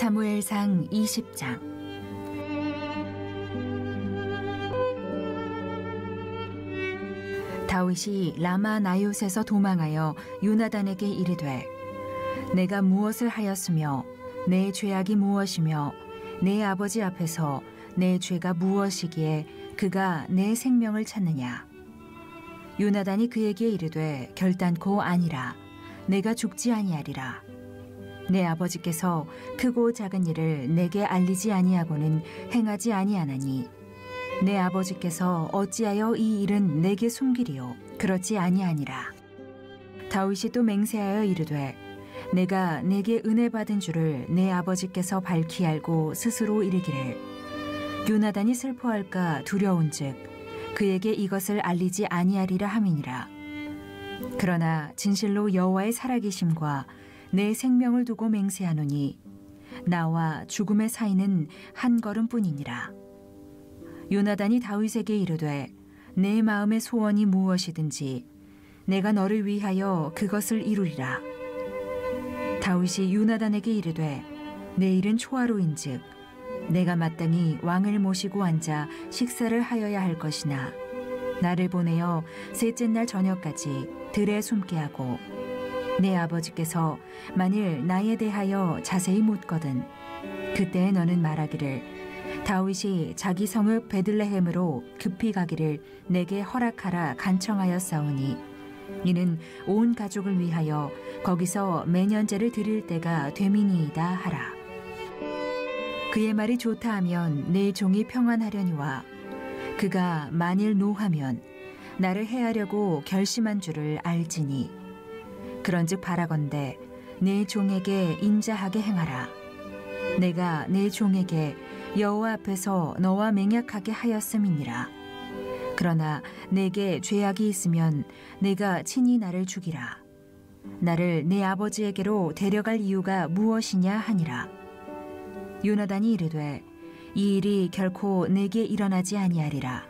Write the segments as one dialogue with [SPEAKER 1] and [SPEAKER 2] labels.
[SPEAKER 1] 사무엘상 20장. 다윗이 라마 나옳에서 도망하여 요나단에게 이르되, 내가 무엇을 하였으며 내 죄악이 무엇이며 내 아버지 앞에서 내 죄가 무엇이기에 그가 내 생명을 찾느냐. 요나단이 그에게 이르되, 결단코 아니라. 내가 죽지 아니하리라. 내 아버지께서 크고 작은 일을 내게 알리지 아니하고는 행하지 아니하나니 내 아버지께서 어찌하여 이 일은 내게 숨기리요. 그렇지 아니하니라. 다윗이 또 맹세하여 이르되, 내가 내게 은혜 받은 줄을 내 아버지께서 밝히 알고 스스로 이르기를, 요나단이 슬퍼할까 두려운즉 그에게 이것을 알리지 아니하리라 함이니라. 그러나 진실로 여호와의 살아계심과 내 생명을 두고 맹세하노니 나와 죽음의 사이는 한 걸음뿐이니라. 요나단이 다윗에게 이르되, 내 마음의 소원이 무엇이든지 내가 너를 위하여 그것을 이루리라. 다윗이 요나단에게 이르되, 내일은 초하루인즉 내가 마땅히 왕을 모시고 앉아 식사를 하여야 할 것이나 나를 보내어 셋째 날 저녁까지 들에 숨게 하고 내 아버지께서 만일 나에 대하여 자세히 묻거든 그때 너는 말하기를, 다윗이 자기 성읍 베들레헴으로 급히 가기를 내게 허락하라 간청하였사오니 이는 온 가족을 위하여 거기서 매년제를 드릴 때가 되미니이다 하라. 그의 말이 좋다 하면 내 종이 평안하려니와 그가 만일 노하면 나를 해하려고 결심한 줄을 알지니 그런즉 바라건대 내 종에게 인자하게 행하라. 내가 내 종에게 여호와 앞에서 너와 맹약하게 하였음이니라. 그러나 내게 죄악이 있으면 내가 친히 나를 죽이라. 나를 내 아버지에게로 데려갈 이유가 무엇이냐 하니라. 요나단이 이르되, 이 일이 결코 내게 일어나지 아니하리라.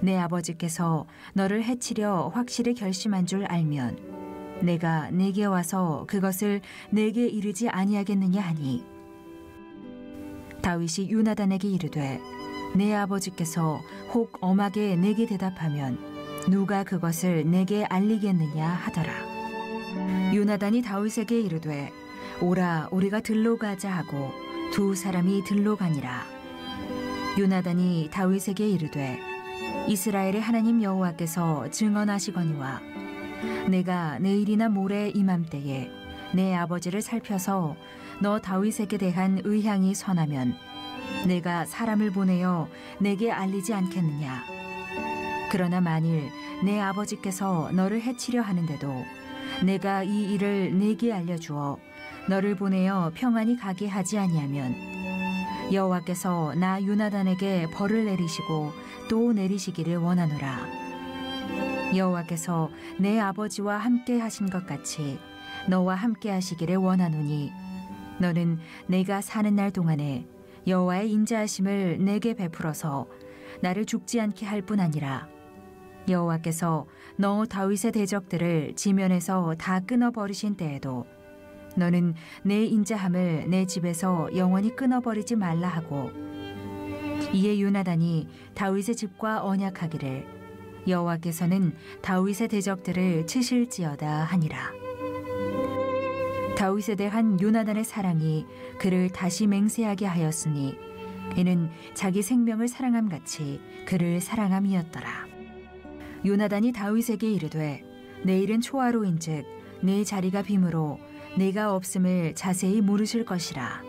[SPEAKER 1] 내 아버지께서 너를 해치려 확실히 결심한 줄 알면 내가 내게 와서 그것을 내게 이르지 아니하겠느냐 하니, 다윗이 요나단에게 이르되, 내 아버지께서 혹 엄하게 내게 대답하면 누가 그것을 내게 알리겠느냐 하더라. 요나단이 다윗에게 이르되, 오라 우리가 들로 가자 하고 두 사람이 들로 가니라. 요나단이 다윗에게 이르되, 이스라엘의 하나님 여호와께서 증언하시거니와 내가 내일이나 모레 이맘때에 내 아버지를 살펴서 너 다윗에게 대한 의향이 선하면 내가 사람을 보내어 내게 알리지 않겠느냐. 그러나 만일 내 아버지께서 너를 해치려 하는데도 내가 이 일을 내게 알려주어 너를 보내어 평안히 가게 하지 아니하면 여호와께서 나 요나단에게 벌을 내리시고 또 내리시기를 원하노라. 여호와께서 내 아버지와 함께 하신 것 같이 너와 함께 하시기를 원하노니 너는 내가 사는 날 동안에 여호와의 인자하심을 내게 베풀어서 나를 죽지 않게 할 뿐 아니라 여호와께서 너 다윗의 대적들을 지면에서 다 끊어버리신 때에도 너는 내 인자함을 내 집에서 영원히 끊어버리지 말라 하고, 이에 요나단이 다윗의 집과 언약하기를, 여호와께서는 다윗의 대적들을 치실지어다 하니라. 다윗에 대한 요나단의 사랑이 그를 다시 맹세하게 하였으니 이는 자기 생명을 사랑함 같이 그를 사랑함이었더라. 요나단이 다윗에게 이르되, 내일은 초하루인즉 내 자리가 빔으로 내가 없음을 자세히 모르실 것이라.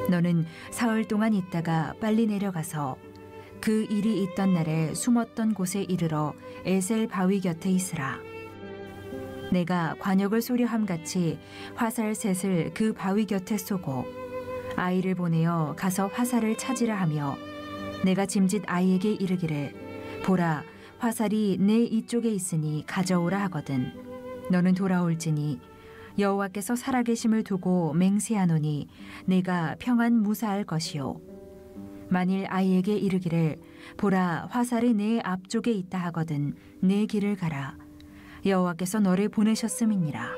[SPEAKER 1] 너는 사흘 동안 있다가 빨리 내려가서 그 일이 있던 날에 숨었던 곳에 이르러 에셀 바위 곁에 있으라. 내가 관역을 쏘려함 같이 화살 셋을 그 바위 곁에 쏘고 아이를 보내어 가서 화살을 찾으라 하며 내가 짐짓 아이에게 이르기를, 보라 화살이 내 이쪽에 있으니 가져오라 하거든 너는 돌아올지니 여호와께서 살아계심을 두고 맹세하노니 내가 평안 무사할 것이요. 만일 아이에게 이르기를, 보라 화살이 내 앞쪽에 있다 하거든 내 길을 가라. 여호와께서 너를 보내셨음이니라.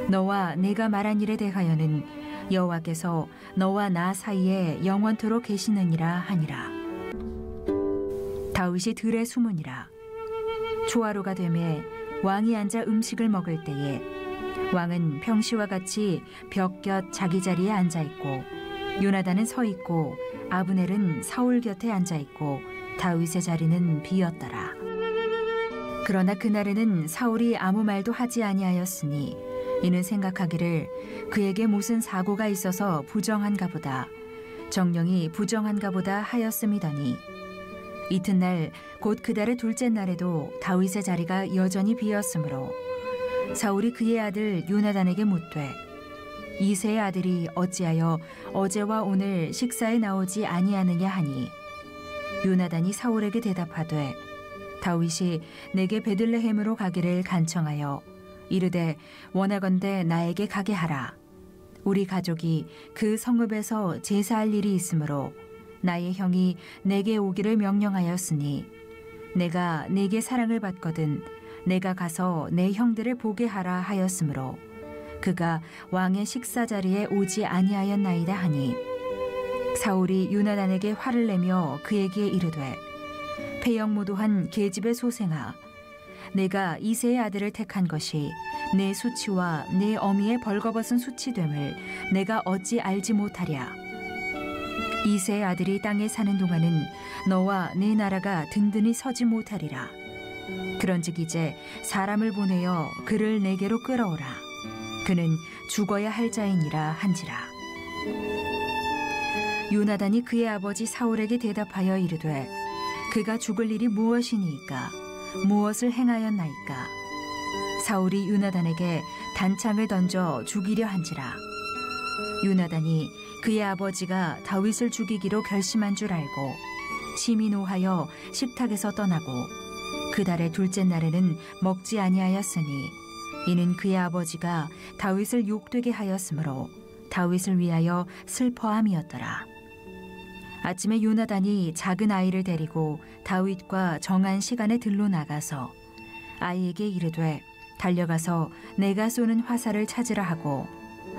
[SPEAKER 1] 너와 내가 말한 일에 대하여는 여호와께서 너와 나 사이에 영원토록 계시느니라 하니라. 다윗이 들에 숨으니라. 초하루가 되매 왕이 앉아 음식을 먹을 때에 왕은 평시와 같이 벽 곁 자기 자리에 앉아 있고 요나단은 서 있고 아브넬은 사울 곁에 앉아 있고 다윗의 자리는 비었더라. 그러나 그날에는 사울이 아무 말도 하지 아니하였으니 이는 생각하기를 그에게 무슨 사고가 있어서 부정한가 보다, 정령이 부정한가 보다 하였음이더니 이튿날 곧 그달의 둘째 날에도 다윗의 자리가 여전히 비었으므로 사울이 그의 아들 요나단에게 묻되 이새의 아들이 어찌하여 어제와 오늘 식사에 나오지 아니하느냐 하니 요나단이 사울에게 대답하되 다윗이 내게 베들레헴으로 가기를 간청하여 이르되 원하건대 나에게 가게 하라. 우리 가족이 그 성읍에서 제사할 일이 있으므로 나의 형이 내게 오기를 명령하였으니 내가 네게 사랑을 받거든 내가 가서 내 형들을 보게 하라 하였으므로 그가 왕의 식사 자리에 오지 아니하였나이다 하니 사울이 요나단에게 화를 내며 그에게 이르되 패역무도한 계집의 소생아, 내가 이새의 아들을 택한 것이 내 수치와 내 어미의 벌거벗은 수치됨을 내가 어찌 알지 못하랴. 이새의 아들이 땅에 사는 동안은 너와 네 나라가 든든히 서지 못하리라. 그런즉 이제 사람을 보내어 그를 내게로 끌어오라. 그는 죽어야 할 자이니라 한지라. 요나단이 그의 아버지 사울에게 대답하여 이르되 그가 죽을 일이 무엇이니이까? 무엇을 행하였나이까? 사울이 요나단에게 단창을 던져 죽이려 한지라. 요나단이 그의 아버지가 다윗을 죽이기로 결심한 줄 알고 심히 노하여 식탁에서 떠나고 그 달의 둘째 날에는 먹지 아니하였으니 이는 그의 아버지가 다윗을 욕되게 하였으므로 다윗을 위하여 슬퍼함이었더라. 아침에 요나단이 작은 아이를 데리고 다윗과 정한 시간에 들로 나가서 아이에게 이르되 달려가서 내가 쏘는 화살을 찾으라 하고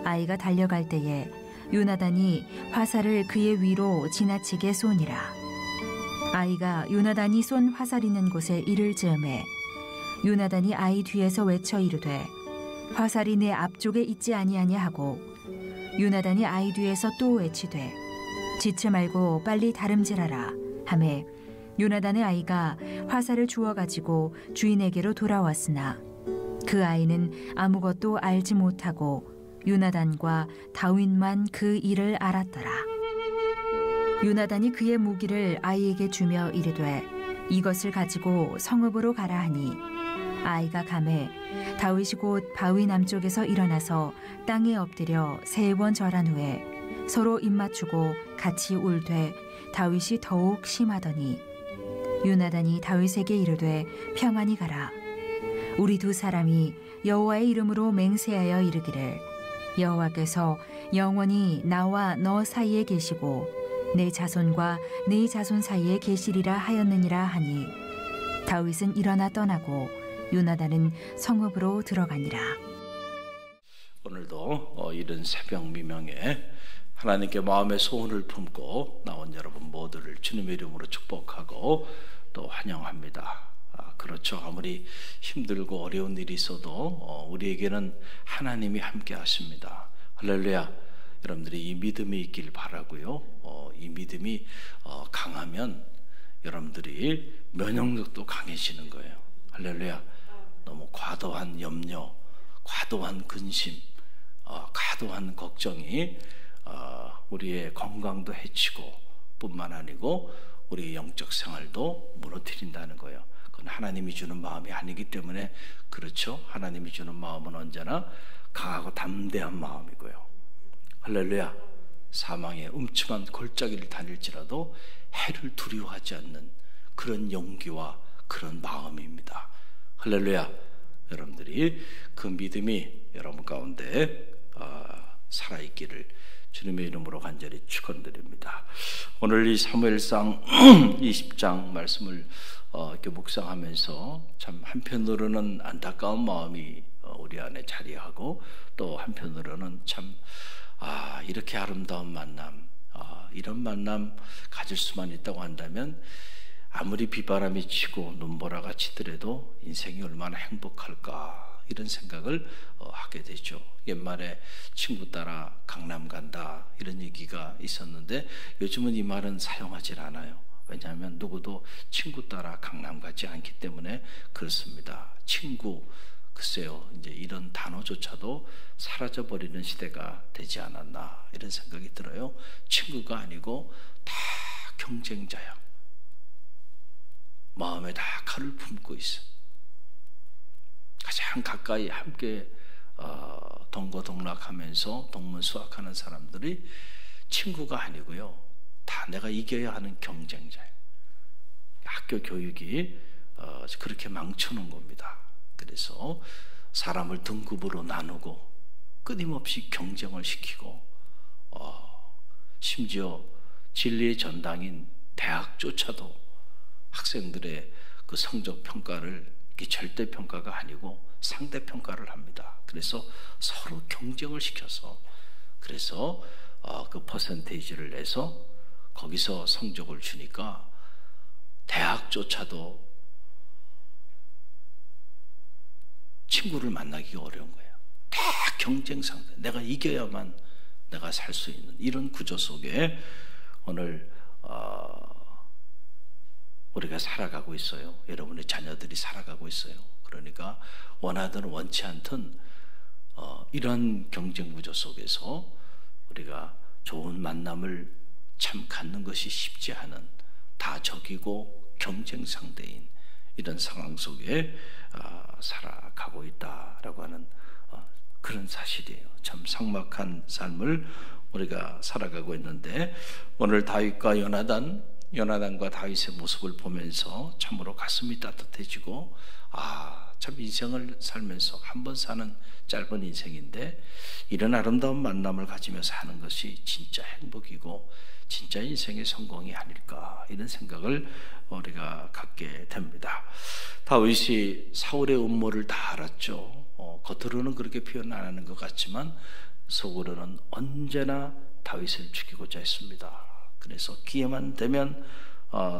[SPEAKER 1] 아이가 달려갈 때에 요나단이 화살을 그의 위로 지나치게 쏘니라. 아이가 요나단이 쏜 화살 있는 곳에 이를 즈음에 요나단이 아이 뒤에서 외쳐 이르되 화살이 내 앞쪽에 있지 아니하냐 하고 요나단이 아이 뒤에서 또 외치되 지체 말고 빨리 다름질하라 하매 요나단의 아이가 화살을 주워 가지고 주인에게로 돌아왔으나 그 아이는 아무것도 알지 못하고 요나단과 다윗만 그 일을 알았더라. 요나단이 그의 무기를 아이에게 주며 이르되 이것을 가지고 성읍으로 가라 하니 아이가 가매 다윗이 곧 바위 남쪽에서 일어나서 땅에 엎드려 3번 절한 후에 서로 입맞추고 같이 울되 다윗이 더욱 심하더니 요나단이 다윗에게 이르되 평안히 가라. 우리 두 사람이 여호와의 이름으로 맹세하여 이르기를 여호와께서 영원히 나와 너 사이에 계시고 내 자손과 네 자손 사이에 계시리라 하였느니라 하니 다윗은 일어나 떠나고 요나단은 성읍으로 들어가니라.
[SPEAKER 2] 오늘도 이른 새벽 미명에 하나님께 마음의 소원을 품고 나온 여러분 모두를 주님의 이름으로 축복하고 또 환영합니다. 그렇죠. 아무리 힘들고 어려운 일이 있어도 우리에게는 하나님이 함께 하십니다. 할렐루야. 여러분들이 이 믿음이 있길 바라고요. 이 믿음이 강하면 여러분들이 면역력도 강해지는 거예요. 할렐루야. 너무 과도한 염려, 과도한 근심, 과도한 걱정이 우리의 건강도 해치고 뿐만 아니고 우리의 영적 생활도 무너뜨린다는 거예요. 그건 하나님이 주는 마음이 아니기 때문에 그렇죠. 하나님이 주는 마음은 언제나 강하고 담대한 마음이고요. 할렐루야. 사망의 음침한 골짜기를 다닐지라도 해를 두려워하지 않는 그런 용기와 그런 마음입니다. 할렐루야. 여러분들이 그 믿음이 여러분 가운데 살아있기를 주님의 이름으로 간절히 축원드립니다. 오늘 이 사무엘상 20장 말씀을 이렇게 묵상하면서 참 한편으로는 안타까운 마음이 우리 안에 자리하고 또 한편으로는 참 이렇게 아름다운 만남, 이런 만남 가질 수만 있다고 한다면 아무리 비바람이 치고 눈보라가 치더라도 인생이 얼마나 행복할까, 이런 생각을 하게 되죠. 옛말에 친구 따라 강남 간다, 이런 얘기가 있었는데 요즘은 이 말은 사용하지 않아요. 왜냐하면 누구도 친구 따라 강남 가지 않기 때문에 그렇습니다. 친구, 글쎄요, 이제 이런 단어조차도 사라져버리는 시대가 되지 않았나, 이런 생각이 들어요. 친구가 아니고 다 경쟁자야. 마음에 다 칼을 품고 있어. 가장 가까이 함께 동거동락하면서 동문수학하는 사람들이 친구가 아니고요, 다 내가 이겨야 하는 경쟁자예요. 학교 교육이 그렇게 망쳐놓은 겁니다. 그래서 사람을 등급으로 나누고 끊임없이 경쟁을 시키고, 심지어 진리의 전당인 대학조차도 학생들의 그 성적 평가를 이게 절대 평가가 아니고 상대 평가를 합니다. 그래서 서로 경쟁을 시켜서, 그래서 그 퍼센테이지를 내서 거기서 성적을 주니까 대학조차도 친구를 만나기가 어려운 거예요. 다 경쟁 상대, 내가 이겨야만 내가 살 수 있는 이런 구조 속에 오늘 우리가 살아가고 있어요. 여러분의 자녀들이 살아가고 있어요. 그러니까 원하든 원치 않든 이런 경쟁 구조 속에서 우리가 좋은 만남을 참 갖는 것이 쉽지 않은, 다 적이고 경쟁 상대인 이런 상황 속에 살아가고 있다라고 하는 그런 사실이에요. 참 삭막한 삶을 우리가 살아가고 있는데, 오늘 다윗과 요나단과 다윗의 모습을 보면서 참으로 가슴이 따뜻해지고, 참 인생을 살면서 한 번 사는 짧은 인생인데 이런 아름다운 만남을 가지며 사는 것이 진짜 행복이고 진짜 인생의 성공이 아닐까, 이런 생각을 우리가 갖게 됩니다. 다윗이 사울의 음모를 다 알았죠. 겉으로는 그렇게 표현 안 하는 것 같지만 속으로는 언제나 다윗을 죽이고자 했습니다. 그래서 기회만 되면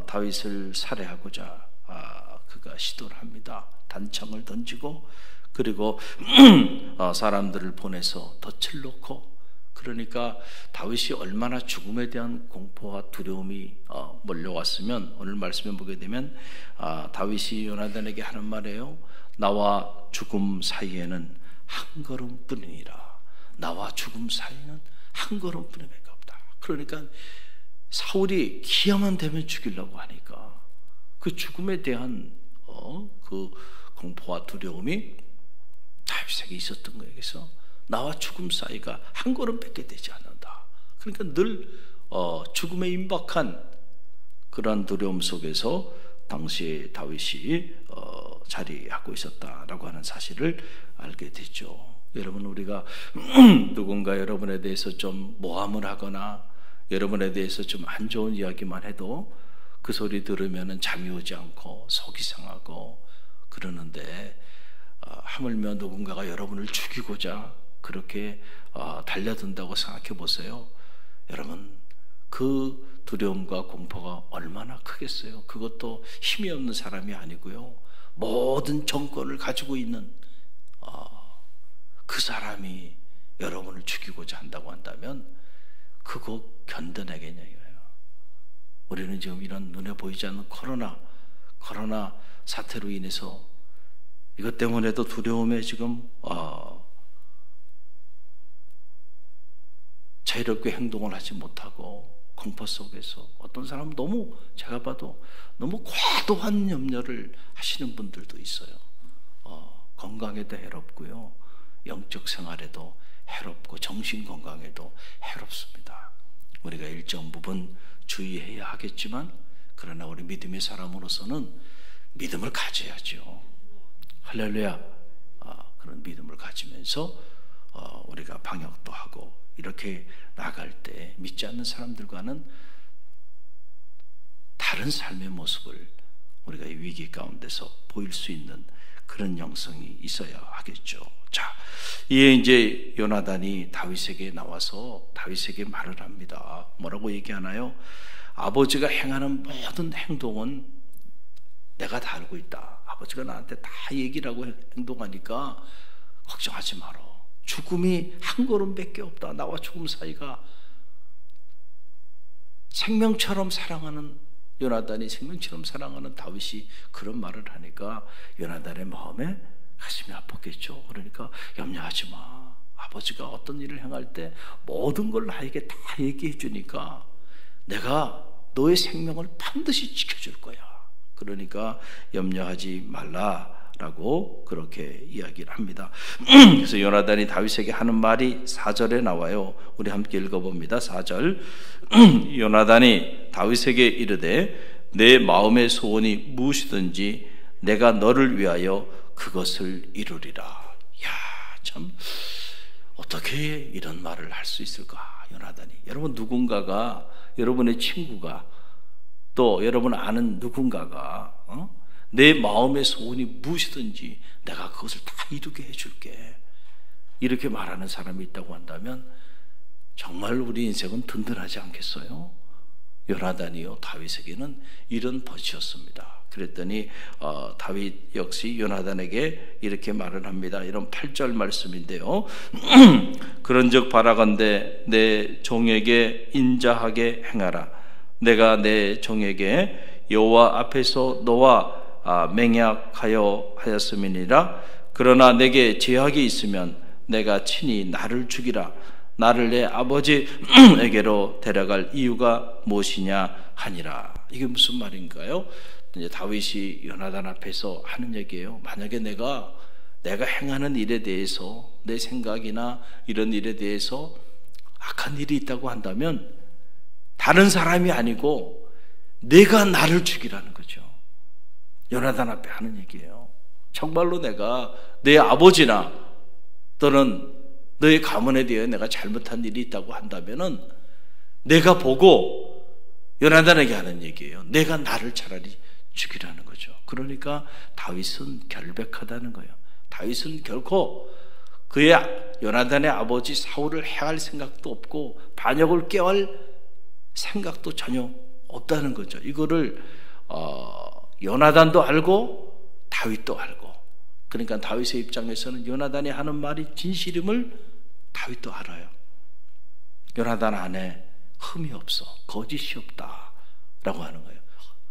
[SPEAKER 2] 다윗을 살해하고자 그가 시도를 합니다. 단창을 던지고, 그리고 사람들을 보내서 덫을 놓고, 그러니까 다윗이 얼마나 죽음에 대한 공포와 두려움이 몰려왔으면, 오늘 말씀에 보게 되면 다윗이 요나단에게 하는 말이에요. 나와 죽음 사이에는 한 걸음뿐이니라. 나와 죽음 사이에는 한 걸음뿐이밖에 없다. 그러니까 사울이 기회만 되면 죽이려고 하니까 그 죽음에 대한 그 공포와 두려움이 다윗에게 있었던 거예요. 그래서 나와 죽음 사이가 한 걸음밖에 되지 않는다. 그러니까 늘 죽음에 임박한 그러한 두려움 속에서 당시에 다윗이 자리하고 있었다라고 하는 사실을 알게 됐죠. 여러분, 우리가 누군가 여러분에 대해서 좀 모함을 하거나 여러분에 대해서 좀 안 좋은 이야기만 해도 그 소리 들으면 잠이 오지 않고 속이 상하고 그러는데, 하물며 누군가가 여러분을 죽이고자 그렇게 달려든다고 생각해 보세요. 여러분, 그 두려움과 공포가 얼마나 크겠어요. 그것도 힘이 없는 사람이 아니고요, 모든 정권을 가지고 있는 그 사람이 여러분을 죽이고자 한다고 한다면 그거 견뎌내겠냐 이거예요. 우리는 지금 이런 눈에 보이지 않는 코로나 사태로 인해서 이것 때문에도 두려움에 지금 자유롭게 행동을 하지 못하고 공포 속에서 어떤 사람은 너무, 제가 봐도 너무 과도한 염려를 하시는 분들도 있어요. 건강에도 해롭고요, 영적 생활에도 해롭고 정신 건강에도 해롭습니다. 우리가 일정 부분 주의해야 하겠지만, 그러나 우리 믿음의 사람으로서는 믿음을 가져야죠. 할렐루야. 그런 믿음을 가지면서 우리가 방역도 하고 이렇게 나갈 때 믿지 않는 사람들과는 다른 삶의 모습을 우리가 이 위기 가운데서 보일 수 있는 그런 영성이 있어야 하겠죠. 자, 이에 이제 요나단이 다윗에게 나와서 다윗에게 말을 합니다. 뭐라고 얘기하나요? 아버지가 행하는 모든 행동은 내가 다 알고 있다. 아버지가 나한테 다 얘기를 하고 행동하니까 걱정하지 마라. 죽음이 한 걸음밖에 없다. 나와 죽음 사이가. 생명처럼 사랑하는 요나단이 생명처럼 사랑하는 다윗이 그런 말을 하니까 요나단의 마음에 가슴이 아팠겠죠. 그러니까 염려하지 마. 아버지가 어떤 일을 행할 때 모든 걸 나에게 다 얘기해 주니까 내가 너의 생명을 반드시 지켜줄 거야. 그러니까 염려하지 말라라고 그렇게 이야기를 합니다. 그래서 요나단이 다윗에게 하는 말이 4절에 나와요. 우리 함께 읽어봅니다. 4절. 요나단이 다윗에게 이르되 내 마음의 소원이 무엇이든지 내가 너를 위하여 그것을 이루리라. 야, 참 어떻게 이런 말을 할 수 있을까? 요나단이. 여러분, 누군가가, 여러분의 친구가, 또 여러분 아는 누군가가 내 마음의 소원이 무엇이든지 내가 그것을 다 이루게 해줄게, 이렇게 말하는 사람이 있다고 한다면 정말 우리 인생은 든든하지 않겠어요? 요나단이요, 다윗에게는 이런 벗이었습니다. 그랬더니 다윗 역시 요나단에게 이렇게 말을 합니다. 이런 8절 말씀인데요. 그런즉 바라건대 내 종에게 인자하게 행하라. 내가 내 종에게 여호와 앞에서 너와 맹약하여 하였음이니라. 그러나 내게 제약이 있으면 내가 친히 나를 죽이라. 나를 내 아버지에게로 데려갈 이유가 무엇이냐 하니라. 이게 무슨 말인가요? 이제 다윗이 요나단 앞에서 하는 얘기예요. 만약에 내가 행하는 일에 대해서, 내 생각이나 이런 일에 대해서 악한 일이 있다고 한다면 다른 사람이 아니고 내가 나를 죽이라는 거죠. 요나단 앞에 하는 얘기예요. 정말로 내가 내 아버지나 또는 너의 가문에 대해 내가 잘못한 일이 있다고 한다면은 내가 보고 요나단에게 하는 얘기예요. 내가 나를 차라리 죽이라는 거죠. 그러니까 다윗은 결백하다는 거예요. 다윗은 결코 그의 요나단의 아버지 사울을 해할 생각도 없고 반역을 꾀할 생각도 전혀 없다는 거죠. 이거를 요나단도 알고 다윗도 알고, 그러니까 다윗의 입장에서는 요나단이 하는 말이 진실임을 다윗도 알아요. 요나단 안에 흠이 없어, 거짓이 없다라고 하는 거예요.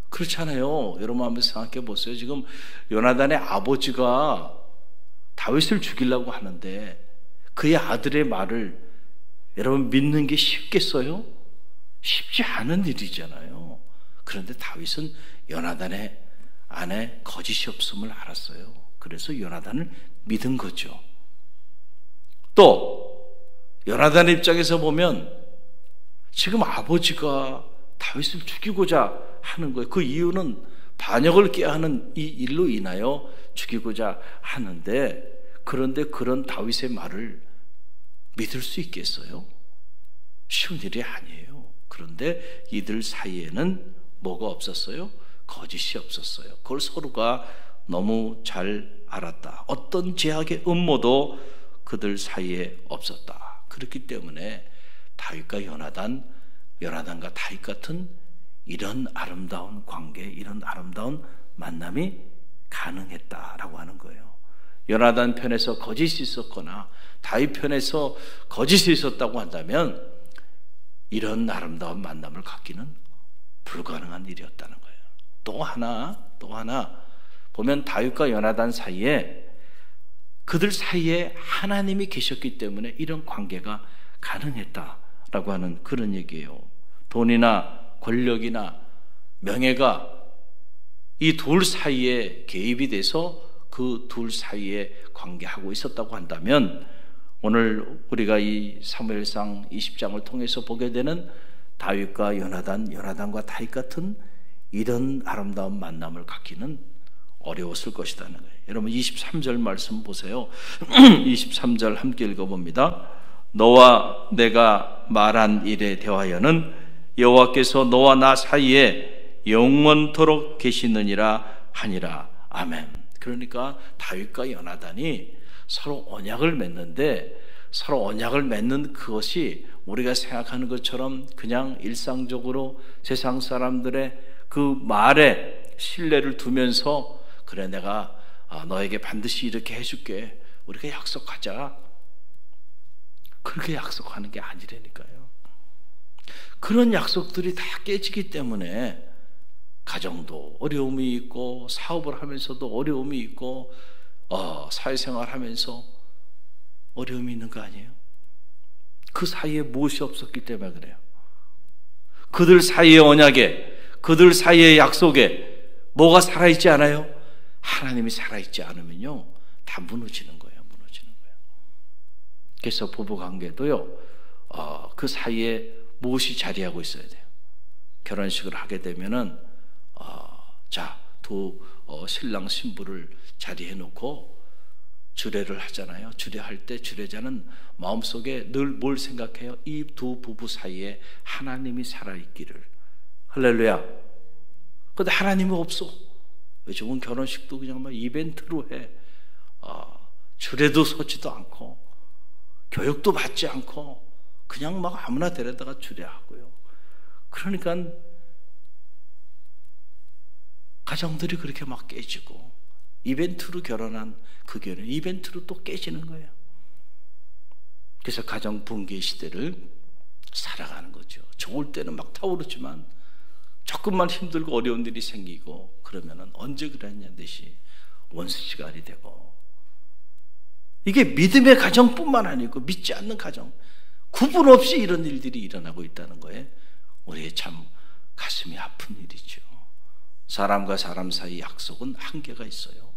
[SPEAKER 2] 그렇잖아요. 여러분 한번 생각해 보세요. 지금 요나단의 아버지가 다윗을 죽이려고 하는데 그의 아들의 말을 여러분 믿는 게 쉽겠어요? 쉽지 않은 일이잖아요. 그런데 다윗은 요나단의 안에 거짓이 없음을 알았어요. 그래서 요나단을 믿은 거죠. 또 요나단의 입장에서 보면 지금 아버지가 다윗을 죽이고자 하는 거예요. 그 이유는 반역을 꾀하는 이 일로 인하여 죽이고자 하는데, 그런데 그런 다윗의 말을 믿을 수 있겠어요? 쉬운 일이 아니에요. 그런데 이들 사이에는 뭐가 없었어요? 거짓이 없었어요. 그걸 서로가 너무 잘 알았다. 어떤 제약의 음모도 그들 사이에 없었다. 그렇기 때문에 다윗과 요나단과 다윗 같은 이런 아름다운 관계, 이런 아름다운 만남이 가능했다라고 하는 거예요. 요나단 편에서 거짓이 있었거나 다윗 편에서 거짓이 있었다고 한다면 이런 아름다운 만남을 갖기는 불가능한 일이었다는 거예요. 또 하나 보면 다윗과 요나단 사이에, 그들 사이에 하나님이 계셨기 때문에 이런 관계가 가능했다라고 하는 그런 얘기예요. 돈이나 권력이나 명예가 이 둘 사이에 개입이 돼서 그 둘 사이에 관계하고 있었다고 한다면 오늘 우리가 이 사무엘상 20장을 통해서 보게 되는 다윗과 요나단과 다윗 같은 이런 아름다운 만남을 갖기는 어려웠을 것이라는 거예요. 여러분 23절 말씀 보세요. 23절 함께 읽어봅니다. 너와 내가 말한 일에 대하여는 여호와께서 너와 나 사이에 영원토록 계시느니라 하니라. 아멘. 그러니까 다윗과 요나단이 서로 언약을 맺는데 서로 언약을 맺는 그것이 우리가 생각하는 것처럼 그냥 일상적으로 세상 사람들의 그 말에 신뢰를 두면서 그래 내가 너에게 반드시 이렇게 해줄게 우리가 약속하자 그렇게 약속하는 게 아니라니까요. 그런 약속들이 다 깨지기 때문에 가정도 어려움이 있고 사업을 하면서도 어려움이 있고 사회생활 하면서 어려움이 있는 거 아니에요? 그 사이에 무엇이 없었기 때문에 그래요. 그들 사이의 언약에 그들 사이의 약속에 뭐가 살아있지 않아요? 하나님이 살아있지 않으면요 다 무너지는 거예요. 그래서 부부관계도요 그 사이에 무엇이 자리하고 있어야 돼요. 결혼식을 하게 되면은 두 신랑 신부를 자리해 놓고 주례를 하잖아요. 주례할 때 주례자는 마음속에 늘 뭘 생각해요? 이 두 부부 사이에 하나님이 살아있기를. 할렐루야. 근데 하나님이 없어. 요즘은 결혼식도 그냥 막 이벤트로 해. 주례도 서지도 않고 교육도 받지 않고 그냥 막 아무나 데려다가 주례하고요. 그러니까 가정들이 그렇게 막 깨지고 이벤트로 결혼한 그 결혼 이벤트로 또 깨지는 거예요. 그래서 가정 붕괴 시대를 살아가는 거죠. 좋을 때는 막 타오르지만 조금만 힘들고 어려운 일이 생기고 그러면은 언제 그랬냐 듯이 원수지간이 되고 이게 믿음의 가정뿐만 아니고 믿지 않는 가정 구분 없이 이런 일들이 일어나고 있다는 거에 우리의 참 가슴이 아픈 일이죠. 사람과 사람 사이 약속은 한계가 있어요.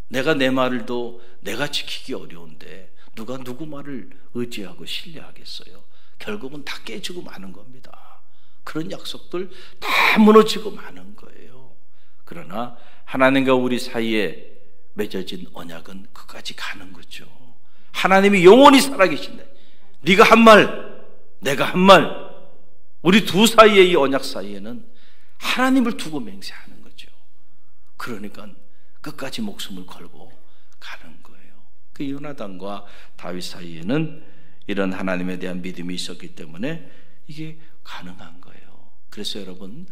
[SPEAKER 2] 내가 내 말도 내가 지키기 어려운데 누가 누구 말을 의지하고 신뢰하겠어요. 결국은 다 깨지고 마는 겁니다. 그런 약속들 다 무너지고 마는 거예요. 그러나 하나님과 우리 사이에 맺어진 언약은 끝까지 가는 거죠. 하나님이 영원히 살아계신다. 네가 한 말, 내가 한 말, 우리 두 사이의 이 언약 사이에는 하나님을 두고 맹세하는 거죠. 그러니까 끝까지 목숨을 걸고 가는 거예요. 그 요나단과 다윗 사이에는 이런 하나님에 대한 믿음이 있었기 때문에 이게 가능한 거예요. 그래서 여러분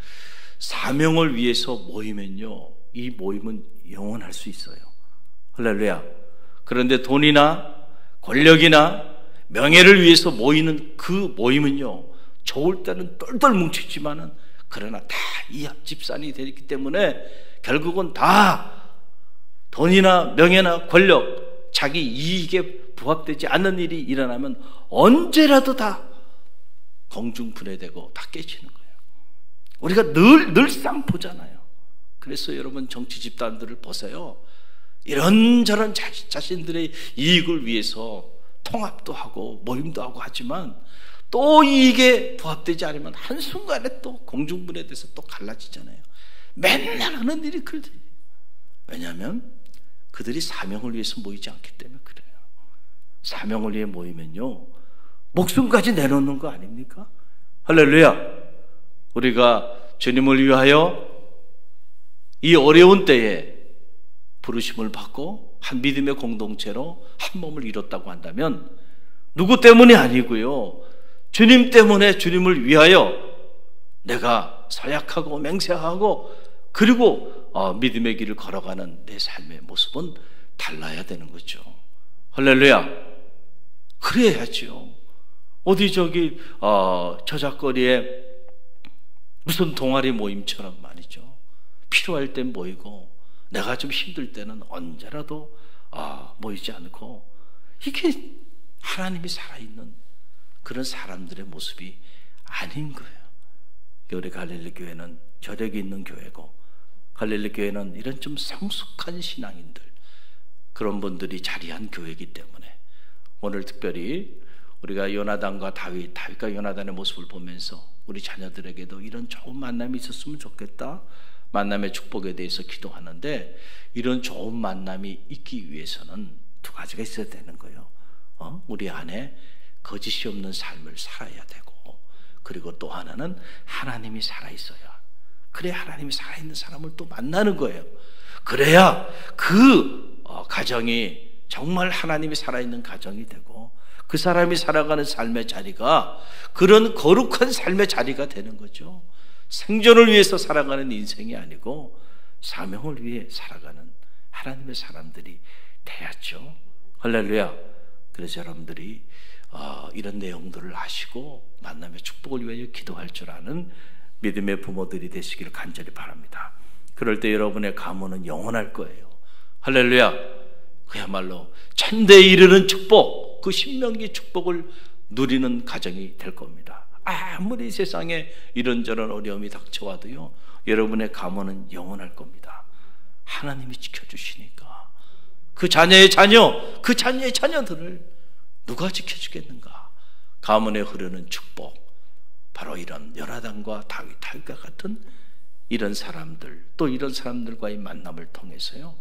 [SPEAKER 2] 사명을 위해서 모이면요 이 모임은 영원할 수 있어요. 할렐루야. 그런데 돈이나 권력이나 명예를 위해서 모이는 그 모임은요 좋을 때는 똘똘 뭉치지만은 그러나 다 이합집산이 되기 때문에 결국은 다 돈이나 명예나 권력 자기 이익에 부합되지 않는 일이 일어나면 언제라도 다 공중분해되고 다 깨지는 거예요. 우리가 늘상 보잖아요. 그래서 여러분 정치 집단들을 보세요. 이런저런 자신들의 이익을 위해서 통합도 하고 모임도 하고 하지만 또 이익에 부합되지 않으면 한순간에 또 공중분해돼서 또 갈라지잖아요. 맨날 하는 일이 그래요. 왜냐하면 그들이 사명을 위해서 모이지 않기 때문에 그래요. 사명을 위해 모이면요 목숨까지 내놓는 거 아닙니까? 할렐루야. 우리가 주님을 위하여 이 어려운 때에 부르심을 받고 한 믿음의 공동체로 한 몸을 이뤘다고 한다면 누구 때문이 아니고요 주님 때문에 주님을 위하여 내가 서약하고 맹세하고 그리고 믿음의 길을 걸어가는 내 삶의 모습은 달라야 되는 거죠. 할렐루야. 그래야죠. 어디 저작거리에 무슨 동아리 모임처럼 말이죠. 필요할 땐 모이고 내가 좀 힘들 때는 언제라도 모이지 않고 이게 하나님이 살아있는 그런 사람들의 모습이 아닌 거예요. 우리 갈릴리 교회는 저력이 있는 교회고 갈릴리 교회는 이런 좀 성숙한 신앙인들 그런 분들이 자리한 교회이기 때문에 오늘 특별히 우리가 요나단과 다윗과 요나단의 모습을 보면서 우리 자녀들에게도 이런 좋은 만남이 있었으면 좋겠다. 만남의 축복에 대해서 기도하는데 이런 좋은 만남이 있기 위해서는 두 가지가 있어야 되는 거예요. 우리 안에 거짓이 없는 삶을 살아야 되고 그리고 또 하나는 하나님이 살아있어야 그래야 하나님이 살아있는 사람을 또 만나는 거예요. 그래야 그 가정이 정말 하나님이 살아있는 가정이 되고 그 사람이 살아가는 삶의 자리가 그런 거룩한 삶의 자리가 되는 거죠. 생존을 위해서 살아가는 인생이 아니고 사명을 위해 살아가는 하나님의 사람들이 돼야죠. 할렐루야. 그래서 여러분들이 이런 내용들을 아시고 만남의 축복을 위하여 기도할 줄 아는 믿음의 부모들이 되시기를 간절히 바랍니다. 그럴 때 여러분의 가문은 영원할 거예요. 할렐루야. 그야말로 천대에 이르는 축복, 그 신명기 축복을 누리는 가정이 될 겁니다. 아무리 세상에 이런저런 어려움이 닥쳐와도요, 여러분의 가문은 영원할 겁니다. 하나님이 지켜주시니까. 그 자녀의 자녀, 그 자녀의 자녀들을 누가 지켜주겠는가? 가문에 흐르는 축복, 바로 이런 요나단과 다윗과 같은 이런 사람들, 또 이런 사람들과의 만남을 통해서요,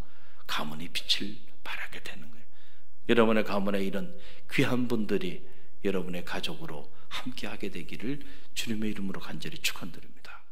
[SPEAKER 2] 가문이 빛을 발하게 되는 거예요. 여러분의 가문에 이런 귀한 분들이 여러분의 가족으로 함께하게 되기를 주님의 이름으로 간절히 축원드립니다.